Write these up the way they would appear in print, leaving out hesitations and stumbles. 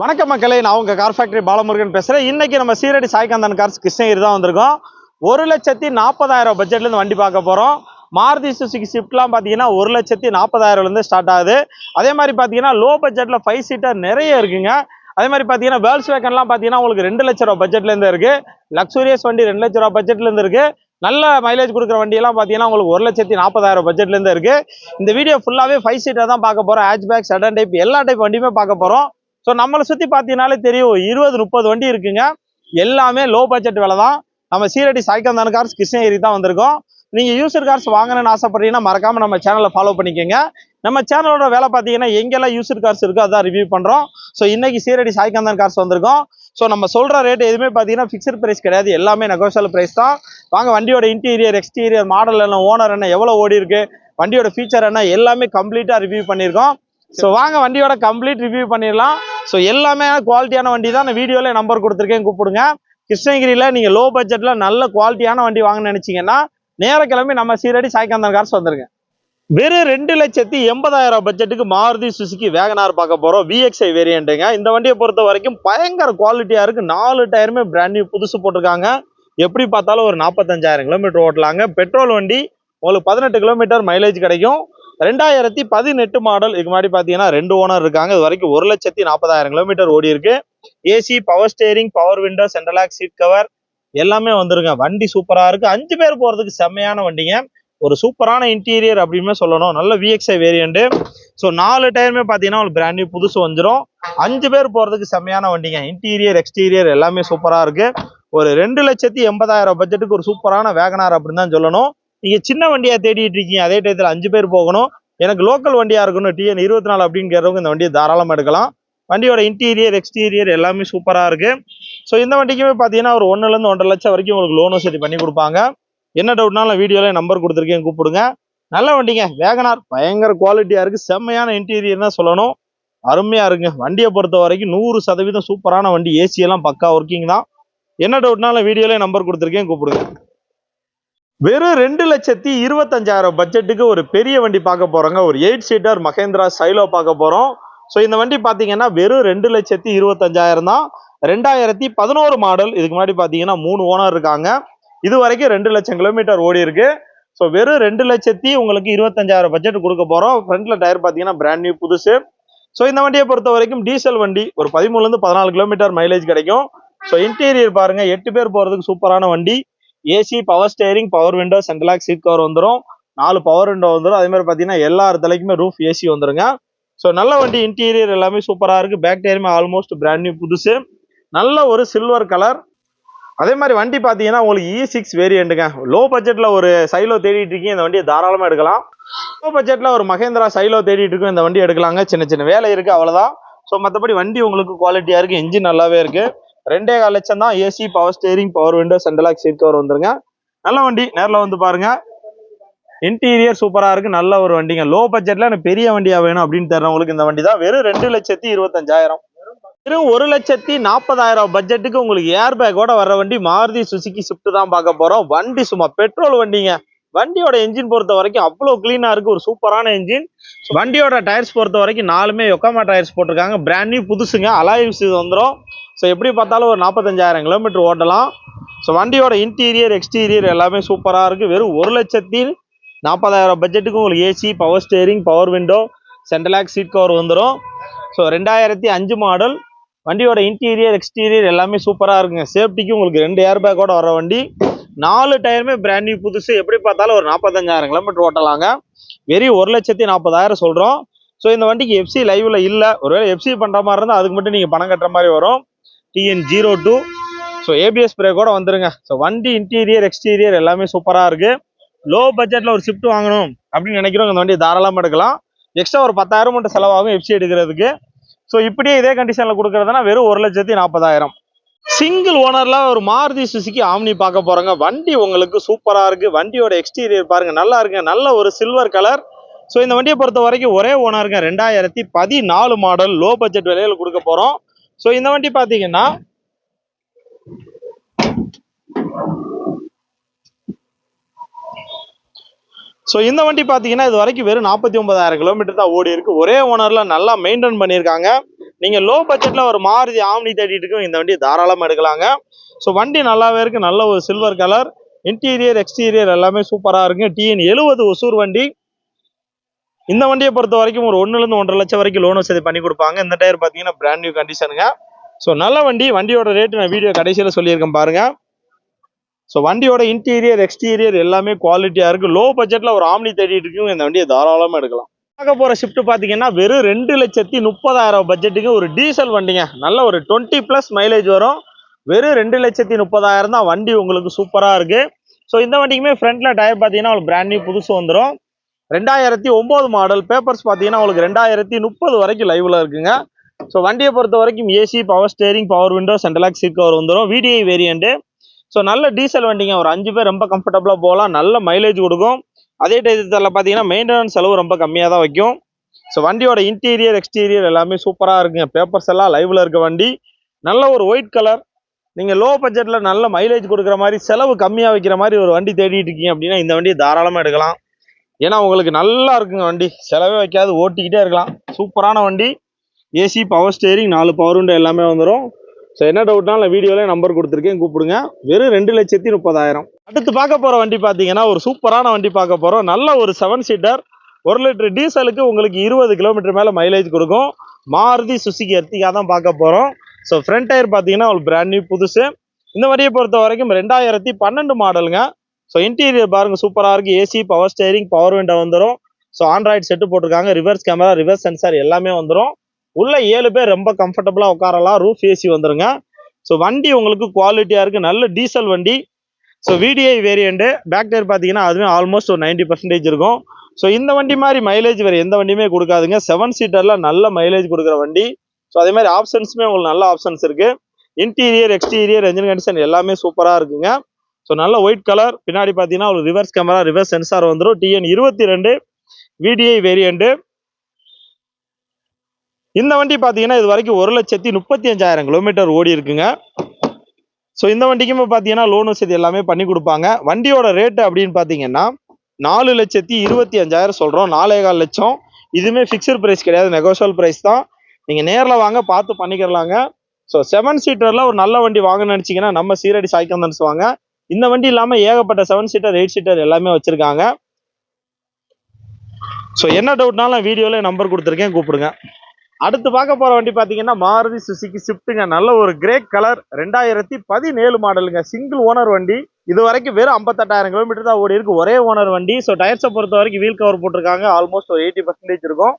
வணக்கம் மக்களே, நான் உங்க கார் ஃபேக்டரி பாலமுருகன் பேசுறேன். இன்னைக்கு நம்ம சீரடி சாய்காந்தன் கார்ஸ் கிருஷ்ணகிரி தான் வந்திருக்கோம். 1,40,000 பட்ஜெட்ல இருந்து வண்டி பார்க்க போறோம். மாருதி சுசுகி ஸ்விஃப்ட்லாம் பாத்தீங்கன்னா 1,40,000 இருந்து ஸ்டார்ட் ஆகுது. அதே மாதிரி பாத்தீங்கன்னா லோ பட்ஜெட்ல 5 சீட்டர் நிறைய இருக்குங்க. அதே மாதிரி பாத்தீங்கன்னா வேர்ல்ஸ் வேகன்லாம் பாத்தீங்கன்னா உங்களுக்கு 2 லட்சம் ரூபாய் பட்ஜெட்ல இருந்து இருக்கு. லக்ஸூரியஸ் வண்டி 2 லட்சம் ரூபாய் பட்ஜெட்ல இருந்து இருக்கு. நல்ல மைலேஜ் கொடுக்குற வண்டி எல்லாம் பாத்தீங்கன்னா உங்களுக்கு 1,40,000 பட்ஜெட்ல இருந்து இருக்கு. இந்த வீடியோ ஃபுல்லாவே 5 சீட்டர் தான் பார்க்க போறோம். ஹேட்ச்பேக், செடான் டைப் எல்லா டைப் வண்டியுமே பார்க்க போறோம். ஸோ நம்மளை சுற்றி பார்த்தீங்கன்னாலே தெரியும், 20-30 வண்டி இருக்குங்க. எல்லாமே லோ பட்ஜெட் விலை தான். நம்ம சீரடி சாய்காந்தன் கார்ஸ் கிருஷ்ணகிரி தான் வந்திருக்கோம். நீங்கள் யூசர் கார்ஸ் வாங்கணும்னு ஆசைப்படுறீங்கன்னா மறக்காம நம்ம சேனலை ஃபாலோ பண்ணிக்கோங்க. நம்ம சேனலோட வேலை பார்த்தீங்கன்னா எங்கெல்லாம் யூசர் கார்ஸ் இருக்கோ அதான் ரிவ்யூ பண்ணுறோம். ஸோ இன்னைக்கு சீரடி சாய்காந்தன் கார்ஸ் வந்திருக்கோம். ஸோ நம்ம சொல்கிற ரேட் எதுவுமே பார்த்தீங்கன்னா ஃபிக்ஸட் ப்ரைஸ் கிடையாது, எல்லாமே நெகோஷியபிள் ப்ரைஸ் தான். வாங்க வண்டியோட இன்டீரியர், எக்ஸ்டீரியர், மாடல் என்ன, ஓனர் என்ன, எவ்வளோ ஓடி இருக்கு, வண்டியோட ஃபீச்சர் என்ன, எல்லாமே கம்ப்ளீட்டாக ரிவ்யூ பண்ணியிருக்கோம். ஸோ வாங்க வண்டியோட கம்ப்ளீட் ரிவ்யூ பண்ணிடலாம். ஸோ எல்லாமே குவாலிட்டியான வண்டி தான். நான் வீடியோவில் நம்பர் கொடுத்துருக்கேன், கூப்பிடுங்க. கிருஷ்ணகிரியில் நீங்கள் லோ பட்ஜெட்டில் நல்ல குவாலிட்டியான வண்டி வாங்கணும்னு நினச்சிங்கன்னா நேர கிளம்பி நம்ம சீரடி சாய்காந்தன் கார்ஸ் வந்துருங்க. வெறும் 2,80,000 பட்ஜெட்டுக்கு மாருதி சுசுகி வேகனார் பார்க்க போகிறோம். VXI வேரியண்ட்டுங்க. இந்த வண்டியை பொறுத்த வரைக்கும் பயங்கர குவாலிட்டியாக இருக்குது. 4 டயருமே பிராண்ட் நியூ புதுசு போட்டிருக்காங்க. எப்படி பார்த்தாலும் ஒரு 45,000 கிலோமீட்டர் ஓட்டலாங்க. பெட்ரோல் வண்டி உங்களுக்கு 18 கிலோமீட்டர் மைலேஜ் கிடைக்கும். 2018 மாடல். இதுக்கு முன்னாடி பார்த்தீங்கன்னா 2 ஓனர் இருக்காங்க. இது வரைக்கும் 1,40,000 கிலோமீட்டர் ஓடி இருக்கு. AC, power steering, power window, central lock, seat cover எல்லாமே வந்துருங்க. வண்டி சூப்பரா இருக்கு. 5 பேர் போறதுக்கு செம்மையான வண்டிங்க. ஒரு சூப்பரான இன்டீரியர் அப்படின்னு சொல்லணும். நல்ல VXI வேரியண்ட். ஸோ 4 டயருமே பார்த்தீங்கன்னா ஒரு பிராண்ட் நியூ புதுசு வந்துடும். 5 பேர் போறதுக்கு செம்மையான வண்டிங்க. இன்டீரியர், எக்ஸ்டீரியர் எல்லாமே சூப்பரா இருக்கு. ஒரு 2,80,000 பட்ஜெட்டுக்கு ஒரு சூப்பரான வேகனார் அப்படின்னு தான் சொல்லணும். நீங்க சின்ன வண்டியா தேடிட்டு இருக்கீங்க, அதே டயத்துல 5 பேர் போகணும், எனக்கு லோக்கல் வண்டியா இருக்கணும், TN24 அப்படின்னு கேட்கறவங்க இந்த வண்டியை தாராளமா எடுக்கலாம். வண்டியோட இன்டீரியர், எக்ஸ்டீரியர் எல்லாமே சூப்பரா இருக்கு. ஸோ இந்த வண்டிக்குமே பார்த்தீங்கன்னா ஒரு 1 லட்சம் 1.5 லட்சம் வரைக்கும் உங்களுக்கு லோன் வசதி பண்ணி கொடுப்பாங்க. என்ன டவுட்னாலும் வீடியோல நம்பர் கொடுத்துருக்கேன், கூப்பிடுங்க. நல்ல வண்டிங்க. வேகனார் பயங்கர குவாலிட்டியா இருக்கு. செம்மையான இன்டீரியர் தான் சொல்லணும். அருமையா இருக்குங்க. வண்டியை பொறுத்த வரைக்கும் 100% சூப்பரான வண்டி. ஏசி எல்லாம் பக்கா ஒர்க்கிங் தான். என்ன டவுட்னாலும் வீடியோல நம்பர் கொடுத்துருக்கேன், கூப்பிடுங்க. வெறும் 2,25,000 பட்ஜெட்டுக்கு ஒரு பெரிய வண்டி பார்க்க போறோங்க. ஒரு 8 சீட்டர் மகேந்திரா சைலோ பார்க்க போறோம். ஸோ இந்த வண்டி பார்த்தீங்கன்னா வெறும் 2,25,000 தான். 2011 மாடல். இதுக்கு முன்னாடி பார்த்தீங்கன்னா 3 ஓனர் இருக்காங்க. இது வரைக்கும் 2 லட்சம் கிலோமீட்டர் ஓடி இருக்கு. ஸோ வெறும் 2,25,000 பட்ஜெட் கொடுக்க போறோம். ஃப்ரண்ட்ல டயர் பார்த்தீங்கன்னா பிராண்ட் நியூ புதுசு. ஸோ இந்த வண்டியை பொறுத்த வரைக்கும் டீசல் வண்டி. ஒரு 13 14 கிலோமீட்டர் மைலேஜ் கிடைக்கும். ஸோ இன்டீரியர் பாருங்க, 8 பேர் போறதுக்கு சூப்பரான வண்டி. AC, power steering, power window, central lock, seat cover வந்துடும். 4 பவர் விண்டோ வந்துடும். அதே மாதிரி பார்த்தீங்கன்னா எல்லா தலைக்குமே ரூஃப் ஏசி வந்துருங்க. ஸோ நல்ல வண்டி. இன்டீரியர் எல்லாமே சூப்பரா இருக்கு. பேக் டயருமே ஆல்மோஸ்ட் பிராண்ட் நியூ புதுசு. நல்ல ஒரு சில்வர் கலர். அதே மாதிரி வண்டி பார்த்தீங்கன்னா உங்களுக்கு E6 வேரியண்ட்டுங்க. லோ பட்ஜெட்ல ஒரு சைலோ தேடிட்டு இருக்கீங்க, இந்த வண்டியை தாராளமா எடுக்கலாம். லோ பட்ஜெட்ல ஒரு மகேந்திரா சைலோ தேடிட்டு இருக்கோம், இந்த வண்டி எடுக்கலாங்க. சின்ன சின்ன வேலை இருக்கு, அவ்வளவுதான். ஸோ மற்றபடி வண்டி உங்களுக்கு குவாலிட்டியா இருக்கு. இன்ஜின் நல்லாவே இருக்கு. 2.25 லட்சம் தான். AC, power steering, power window, central lock, seat cover வந்துருங்க. நல்ல வண்டி. நேரில் வந்து பாருங்க. இன்டீரியர் சூப்பரா இருக்கு. நல்ல ஒரு வண்டிங்க. லோ பட்ஜெட்ல எனக்கு பெரிய வண்டியா வேணும் அப்படின்னு தர்றவங்களுக்கு இந்த வண்டி தான். வெறும் 2,25,000. வெறும் 1,40,000 பட்ஜெட்டுக்கு உங்களுக்கு ஏர் பேக்கோட வர்ற வண்டி மாருதி சுசுகி ஸ்விஃப்ட் தான் பார்க்க போறோம். வண்டி சும்மா பெட்ரோல் வண்டிங்க. வண்டியோட என்ஜின் பொறுத்த வரைக்கும் அவ்வளோ கிளீனா இருக்கு. ஒரு சூப்பரான என்ஜின். வண்டியோட டயர்ஸ் பொறுத்த வரைக்கும் 4மே யோகோமா டயர்ஸ் போட்டிருக்காங்க. பிராண்ட் நியூ புதுசுங்க. அலாய்ஸ் இது வந்துடும். ஸோ எப்படி பார்த்தாலும் ஒரு 45,000 கிலோமீட்டர் ஓட்டலாம். ஸோ வண்டியோட இன்டீரியர், எக்ஸ்டீரியர் எல்லாமே சூப்பராக இருக்குது. வெறும் 1,40,000 பட்ஜெட்டுக்கு உங்களுக்கு AC, power steering, power window, central lock, seat cover வந்துடும். So 2005 model. வண்டியோட இன்டீரியர், எக்ஸ்டீரியர் எல்லாமே சூப்பராக இருக்குங்க. சேஃப்டிக்கு உங்களுக்கு 2 ஏர் பேக்கோட வர வண்டி. 4 டயருமே பிராண்ட் நியூ புதுசு. எப்படி பார்த்தாலும் ஒரு 45,000 கிலோமீட்டர் ஓட்டலாங்க. வெறும் 1,40,000 சொல்கிறோம். ஸோ இந்த வண்டிக்கு எஃப்சி லைவ்ல இல்லை. ஒருவேளை எஃப்சி பண்ணுற மாதிரி இருந்தால் அதுக்கு மட்டும் நீங்கள் பணம் கட்டுற மாதிரி வரும். TN02. ஸோ ABS பிரேக்கோட வந்துருங்க. ஸோ வண்டி இன்டீரியர், எக்ஸ்டீரியர் எல்லாமே சூப்பராக இருக்கு. லோ பட்ஜெட்ல ஒரு ஷிஃப்ட் வாங்கணும் அப்படின்னு நினைக்கிறவங்க இந்த வண்டி தாராளமாக எடுக்கலாம். எக்ஸ்ட்ரா ஒரு 10,000 மட்டும் செலவாகும் எஃப்சி எடுக்கிறதுக்கு. ஸோ இப்படியே இதே கண்டிஷனில் கொடுக்குறதுனா வெறும் 1,40,000. சிங்கிள் ஓனர்ல ஒரு மாருதி சுசுகி ஆம்னி பார்க்க போறாங்க. வண்டி உங்களுக்கு சூப்பரா இருக்கு. வண்டியோட எக்ஸ்டீரியர் பாருங்க, நல்லா இருக்கு. நல்ல ஒரு சில்வர் கலர். ஸோ இந்த வண்டியை பொறுத்த வரைக்கும் ஒரே ஓனருங்க. 2014 மாடல். லோ பட்ஜெட் விலையில கொடுக்க போறோம். ஸோ இந்த வண்டி பாத்தீங்கன்னா இது வரைக்கும் வெறும் 49,000 கிலோமீட்டர் தான் ஓடி இருக்கு. ஒரே ஓனர்ல நல்லா மெயின்டைன் பண்ணியிருக்காங்க. நீங்கள் லோ பட்ஜெட்டில் ஒரு மாருதி ஆம்னி தேடிட்டு இருக்கும் இந்த வண்டி தாராளமாக எடுக்கலாங்க. ஸோ வண்டி நல்லாவே இருக்குது. நல்ல ஒரு சில்வர் கலர், இன்டீரியர் எக்ஸ்டீரியர் எல்லாமே சூப்பராக இருக்குங்க. டிஎன் 70 ஒசூர் வண்டி. இந்த வண்டியை பொறுத்த வரைக்கும் ஒரு 1 to 1.5 லட்சம் வரைக்கும் லோன் வசதி பண்ணி கொடுப்பாங்க. இந்த டயர் பார்த்தீங்கன்னா பிராண்ட் நியூ கண்டிஷனுங்க. ஸோ நல்ல வண்டி. வண்டியோட ரேட்டு நான் வீடியோ கடைசியில் சொல்லியிருக்கேன் பாருங்க. ஸோ வண்டியோட இன்டீரியர் எக்ஸ்டீரியர் எல்லாமே குவாலிட்டியாக இருக்குது. லோ பட்ஜெட்டில் ஒரு ஆம்னி தேடிட்டு இருக்கும் இந்த வண்டியை தாராளமாக எடுக்கலாம். பார்க்க போகிற ஷிஃப்ட் பார்த்தீங்கன்னா வெறும் 2,30,000 பட்ஜெட்டுக்கு ஒரு டீசல் வண்டிங்க. நல்ல ஒரு 20+ மைலேஜ் வரும். வெறும் 2,30,000 தான் வண்டி. உங்களுக்கு சூப்பராக இருக்குது. ஸோ இந்த வண்டிக்குமே ஃப்ரண்ட்டில் டயர் பார்த்தீங்கன்னா உங்களுக்கு பிராண்ட் நியூ புதுசு வந்துடும். 2009 மாடல். பேப்பர்ஸ் பார்த்தீங்கன்னா உங்களுக்கு 2030 வரைக்கும் லைவில் இருக்குங்க. ஸோ வண்டியை பொறுத்த வரைக்கும் AC, power steering, power window, central lock seat cover வந்துடும். VDI variant. ஸோ நல்ல டீசல் வண்டிங்க. ஒரு 5 பேர் ரொம்ப கம்ஃபர்டபுளாக போகலாம். நல்ல மைலேஜ் கொடுக்கும். அதே டயத்தில் பார்த்தீங்கன்னா மெயின்டெனன்ஸ் செலவு ரொம்ப கம்மியாக தான் வைக்கும். ஸோ வண்டியோட இன்டீரியர் எக்ஸ்டீரியர் எல்லாமே சூப்பராக இருக்குங்க. பேப்பர்ஸ் எல்லாம் லைவில் இருக்க வண்டி. நல்ல ஒரு ஒயிட் கலர். நீங்கள் லோ பட்ஜெட்டில் நல்ல மைலேஜ் கொடுக்குற மாதிரி, செலவு கம்மியாக வைக்கிற மாதிரி ஒரு வண்டி தேடிட்டு இருக்கீங்க அப்படின்னா இந்த வண்டியை தாராளமாக எடுக்கலாம். ஏன்னா உங்களுக்கு நல்லா இருக்குங்க வண்டி. செலவே வைக்காது, ஓட்டிக்கிட்டே இருக்கலாம். சூப்பரான வண்டி. AC, power steering, 4 power window எல்லாமே வந்துடும். ஸோ என்ன டவுட்னாலும் நான் வீடியோவில் நம்பர் கொடுத்துருக்கேன், கூப்பிடுங்க. வெறும் 2,30,000. அடுத்து பார்க்க போகிற வண்டி பார்த்தீங்கன்னா ஒரு சூப்பரான வண்டி பார்க்க போகிறோம். நல்ல ஒரு 7 சீட்டர் 1 லிட்டர் டீசலுக்கு உங்களுக்கு 20 கிலோமீட்டர் மேலே மைலேஜ் கொடுக்கும். மாருதி சுசுகி எர்டிகா தான் பார்க்க போகிறோம். ஸோ ஃப்ரண்ட் டயர் பார்த்தீங்கன்னா ஒரு பிராண்ட் நியூ புதுசு. இந்த வண்டியை பொறுத்த வரைக்கும் 2012 மாடலுங்க. ஸோ இன்டீரியர் பாருங்க சூப்பராக இருக்குது. AC, power steering, power window வந்துடும். ஸோ ஆண்ட்ராய்டு செட்டு போட்டிருக்காங்க. ரிவர்ஸ் கேமரா, ரிவர்ஸ் சென்சார் எல்லாமே வந்துடும். உள்ள 7 பேர் ரொம்ப கம்ஃபர்டபுளாக உட்காரலாம். ரூஃப் ஏசி வந்துருங்க. ஸோ வண்டி உங்களுக்கு குவாலிட்டியாக இருக்குது. நல்ல டீசல் வண்டி. So VDI variant. Back tyre பார்த்தீங்கன்னா அதுவே ஆல்மோஸ்ட் ஒரு 90% இருக்கும். ஸோ இந்த வண்டி மாதிரி மைலேஜ் வேறு எந்த வண்டியுமே கொடுக்காதுங்க. 7 சீட்டரில் நல்ல மைலேஜ் கொடுக்குற வண்டி. ஸோ அதே மாதிரி ஆப்ஷன்ஸுமே உங்களுக்கு நல்ல ஆப்ஷன்ஸ் இருக்குது. இன்டீரியர் எக்ஸ்டீரியர் என்ஜின் கண்டிஷன் எல்லாமே சூப்பராக இருக்குங்க. ஸோ நல்ல ஒயிட் கலர். பின்னாடி பார்த்தீங்கன்னா ஒரு ரிவர்ஸ் கேமரா, ரிவர்ஸ் சென்சார் வந்துடும். TN 22 VDI variant. இந்த வண்டி பார்த்தீங்கன்னா இது வரைக்கும் 1,35,000 கிலோமீட்டர் ஓடி இருக்குங்க. ஸோ இந்த வண்டிக்குமே பார்த்தீங்கன்னா லோன் வசதி எல்லாமே பண்ணி கொடுப்பாங்க. வண்டியோட ரேட்டு அப்படின்னு பார்த்தீங்கன்னா 4,25,000 சொல்கிறோம். 4,15 லட்சம். இதுவுமே ஃபிக்ஸட் ப்ரைஸ் கிடையாது, நெகோஷியல் ப்ரைஸ் தான். நீங்கள் நேரில் வாங்க, பார்த்து பண்ணிக்கிறலாங்க. ஸோ 7 சீட்டரில் ஒரு நல்ல வண்டி வாங்கன்னு நினச்சிங்கன்னா நம்ம சீரடி சாய்கந்தன்ஸ் வாங்க. இந்த வண்டி இல்லாமல் ஏகப்பட்ட 7 சீட்டர் 8 சீட்டர் எல்லாமே வச்சுருக்காங்க. ஸோ என்ன டவுட்னாலும் வீடியோவில் நம்பர் கொடுத்துருக்கேன், கூப்பிடுங்க. அடுத்து பார்க்க போகிற வண்டி பார்த்தீங்கன்னா மாருதி சுசுகி ஸ்விஃப்ட்டுங்க. நல்ல ஒரு கிரே கலர். 2017 மாடலுங்க. சிங்கிள் ஓனர் வண்டி. இது வரைக்கும் வெறும் 58,000 கிலோமீட்டர் தான் ஓடி இருக்கு. ஒரே ஓனர் வண்டி. ஸோ டயர்ஸை பொறுத்த வரைக்கும் வீல் கவர் போட்டிருக்காங்க. ஆல்மோஸ்ட் ஒரு 80% இருக்கும்.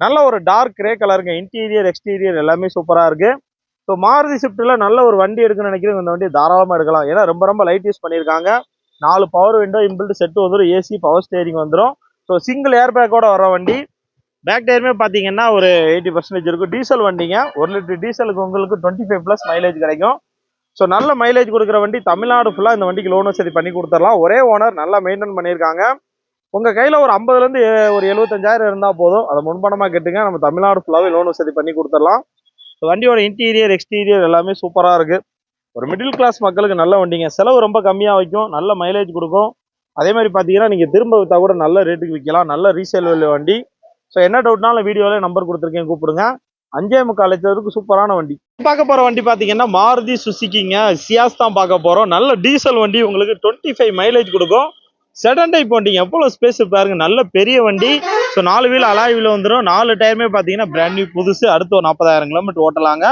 நல்ல ஒரு டார்க் கிரே கலருங்க. இன்டீரியர் எக்ஸ்டீரியர் எல்லாமே சூப்பராக இருக்குது. ஸோ மாருதி ஸ்விஃப்ட்டில் நல்ல ஒரு வண்டி எடுக்கணும்னு நினைக்கிறேன், இந்த வண்டி தாராளமாக எடுக்கலாம். ஏன்னா ரொம்ப லைட் யூஸ் பண்ணியிருக்காங்க. 4 பவர் விண்டோ இன்பில்ட் செட்டு வந்துடும். ஏசி, பவர் ஸ்டேரிங் வந்துடும். ஸோ சிங்கிள் ஏர் பேக்கோட வர வண்டி. பேக் டயருமே பார்த்தீங்கன்னா ஒரு 80% இருக்கும். டீசல் வண்டிங்க. 1 லிட்டர் டீசலுக்கு உங்களுக்கு 25+ மைலேஜ் கிடைக்கும். ஸோ நல்ல மைலேஜ் கொடுக்குற வண்டி. தமிழ்நாடு ஃபுல்லாக இந்த வண்டிக்கு லோன் வசதி பண்ணி கொடுத்துடலாம். ஒரே ஓனர், நல்லா மெயின்டைன் பண்ணியிருக்காங்க. உங்கள் கையில் ஒரு 50லேருந்து ஒரு 75,000 இருந்தால் போதும். அதை முன்பணமாக கேட்டுங்க, நம்ம தமிழ்நாடு ஃபுல்லாகவே லோன் வசதி பண்ணி கொடுத்துடலாம். ஸோ வண்டியோட இன்டீரியர் எக்ஸ்டீரியர் எல்லாமே சூப்பராக இருக்குது. ஒரு மிடில் கிளாஸ் மக்களுக்கு நல்ல வண்டிங்க. செலவு ரொம்ப கம்மியாக வைக்கும், நல்ல மைலேஜ் கொடுக்கும். அதே மாதிரி பார்த்தீங்கன்னா நீங்கள் திரும்ப விற்றா கூட நல்ல ரேட்டுக்கு விற்கலாம். நல்ல ரீசேல் வேல்யூ வண்டி. ஸோ என்ன டவுட்னாலும் வீடியோவில் நம்பர் கொடுத்துருக்கேன், கூப்பிடுங்க. 5.25 லட்சத்துக்கு சூப்பரான வண்டி. பார்க்க போகிற வண்டி பார்த்தீங்கன்னா மாருதி சுசுகிங்க சியாஸ் தான் பார்க்க போகிறோம். நல்ல டீசல் வண்டி. உங்களுக்கு 25 மைலேஜ் கொடுக்கும். செடன் டைப் வண்டிங்க. எவ்வளோ ஸ்பேஸ் பாருங்க. நல்ல பெரிய வண்டி. ஸோ 4 வீல் அலாய் வீல் வந்துடும். 4 டயருமே பார்த்தீங்கன்னா பிராண்ட் நியூ புதுசு. அடுத்து ஒரு 40,000 கிலோமீட்டர் ஓட்டலாங்க.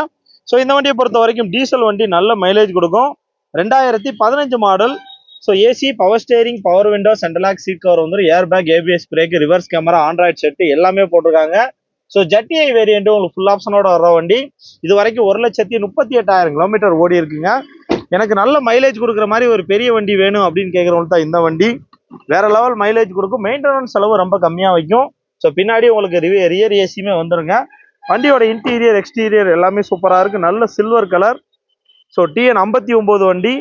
ஸோ இந்த வண்டியை பொறுத்த வரைக்கும் டீசல் வண்டி. நல்ல மைலேஜ் கொடுக்கும். 2015 model. So AC, power steering, power window, central lock seat cover வந்துடும். Air bag, ABS brake, reverse camera, Android set எல்லாமே போட்டிருக்காங்க. ஸோ ஜட்டிஐ வேரியண்ட் உங்களுக்கு ஃபுல் ஆப்ஷனோட வர வண்டி. இது வரைக்கும் 1,38,000 கிலோமீட்டர் ஓடி இருக்குங்க. எனக்கு நல்ல மைலேஜ் கொடுக்குற மாதிரி ஒரு பெரிய வண்டி வேணும் அப்படின்னு கேட்குறவங்களுக்கு தான் இந்த வண்டி. வேற லெவல் மைலேஜ் கொடுக்கும். மெயின்டெனன்ஸ் செலவு ரொம்ப கம்மியாக வைக்கும். ஸோ பின்னாடி உங்களுக்கு ரியர் ஏசியுமே வந்துருங்க. வண்டியோட இன்டீரியர் எக்ஸ்டீரியர் எல்லாமே சூப்பராக இருக்குது. நல்ல சில்வர் கலர். ஸோ TN 59 வண்டி.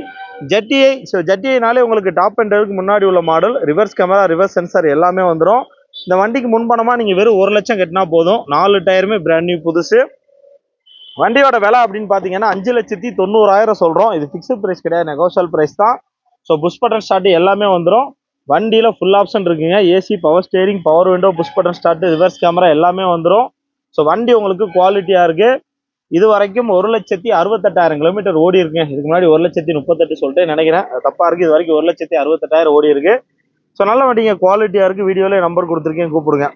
ஜட்டிஐ. ஸோ ஜட்டிஐனாலே உங்களுக்கு டாப் அண்ட் முன்னாடி உள்ள model. Reverse camera, reverse sensor எல்லாமே வந்துடும். இந்த வண்டிக்கு முன்பணமாக நீங்கள் வெறும் 1 லட்சம் கட்டினா போதும். 4 டயருமே பிராண்ட் நியூ புதுசு. வண்டியோட விலை அப்படின்னு பார்த்தீங்கன்னா 5,90,000 சொல்கிறோம். இது ஃபிக்ஸ்ட் ப்ரைஸ் கிடையாது, நெகோஷியல் ப்ரைஸ் தான். ஸோ புஷ் பட்டன் ஸ்டார்ட் எல்லாமே வந்துடும். வண்டியில் ஃபுல் ஆப்ஷன் இருக்குங்க. AC, power steering, power window, push button start, reverse camera எல்லாமே வந்துடும். ஸோ வண்டி உங்களுக்கு குவாலிட்டியாக இருக்குது. இது வரைக்கும் 1,68,000 கிலோமீட்டர் ஓடி இருக்குங்க. இதுக்கு முன்னாடி 1,38,000 சொல்லிட்டு நினைக்கிறேன், தப்பா இருக்கு. இது வரைக்கும் 1,68,000 ஓடி இருக்கு. ஸோ நல்ல வண்டிங்க, குவாலிட்டியா இருக்கு. வீடியோல நம்பர் கொடுத்துருக்கேன், கூப்பிடுங்க.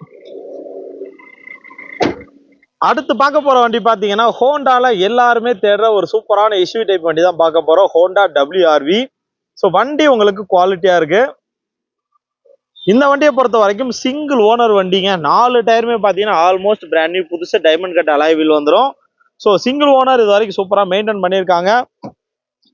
அடுத்து பார்க்க போற வண்டி பாத்தீங்கன்னா ஹோண்டால எல்லாருமே தேடுற ஒரு சூப்பரான எஸ்யூவி டைப் வண்டி தான் பார்க்க போறோம். Honda WRV. ஸோ வண்டி உங்களுக்கு குவாலிட்டியா இருக்கு. இந்த வண்டியை பொறுத்த வரைக்கும் சிங்கிள் ஓனர் வண்டிங்க. 4 டயருமே பாத்தீங்கன்னா ஆல்மோஸ்ட் பிராண்ட் நியூ, புதுசு டைமண்ட் கட் அலாய் வீல் வந்துடும். ஸோ சிங்கிள் ஓனர் இது வரைக்கும் சூப்பரா மெயின்டைன் பண்ணியிருக்காங்க.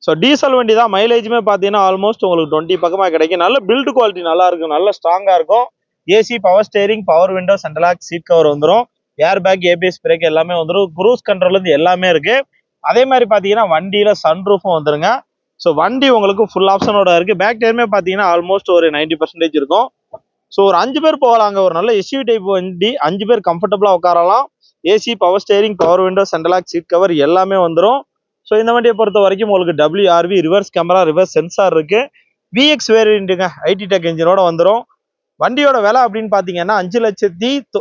ஸோ டீசல் வண்டி தான். மைலேஜுமே பாத்தீங்கன்னா ஆல்மோஸ்ட் உங்களுக்கு 20 பக்கமா கிடைக்கும். நல்ல பில்டு குவாலிட்டி நல்லா இருக்கும், நல்ல ஸ்ட்ராங்கா இருக்கும். AC, power steering, power window, central lock, seat cover வந்துடும். ஏர் பேக், ஏபிஎஸ் பிரேக் எல்லாமே வந்துடும். குரூஸ் கண்ட்ரோல் இருந்து எல்லாமே இருக்கு. அதே மாதிரி பாத்தீங்கன்னா வண்டியில சன்ரூஃபும் வந்துருங்க. ஸோ வண்டி உங்களுக்கு ஃபுல் ஆப்ஷனோட இருக்கு. பேக் டயருமே பாத்தீங்கன்னா ஆல்மோஸ்ட் ஒரு 90% இருக்கும். ஸோ ஒரு 5 பேர் போகலாங்க. ஒரு நல்ல எஸ்யூவி டைப் வண்டி, 5 பேர் கம்ஃபர்டபுளா உட்காரலாம். AC, power steering, power window, central lock, seat cover எல்லாமே வந்துடும். ஸோ இந்த வண்டியை பொறுத்த வரைக்கும் உங்களுக்கு WRV reverse camera, reverse sensor இருக்கு. VX வேரியண்ட்டுங்க, ஐடி டெக் இன்ஜினோட வந்துடும். வண்டியோட விலை அப்படின்னு பாத்தீங்கன்னா 5,00,000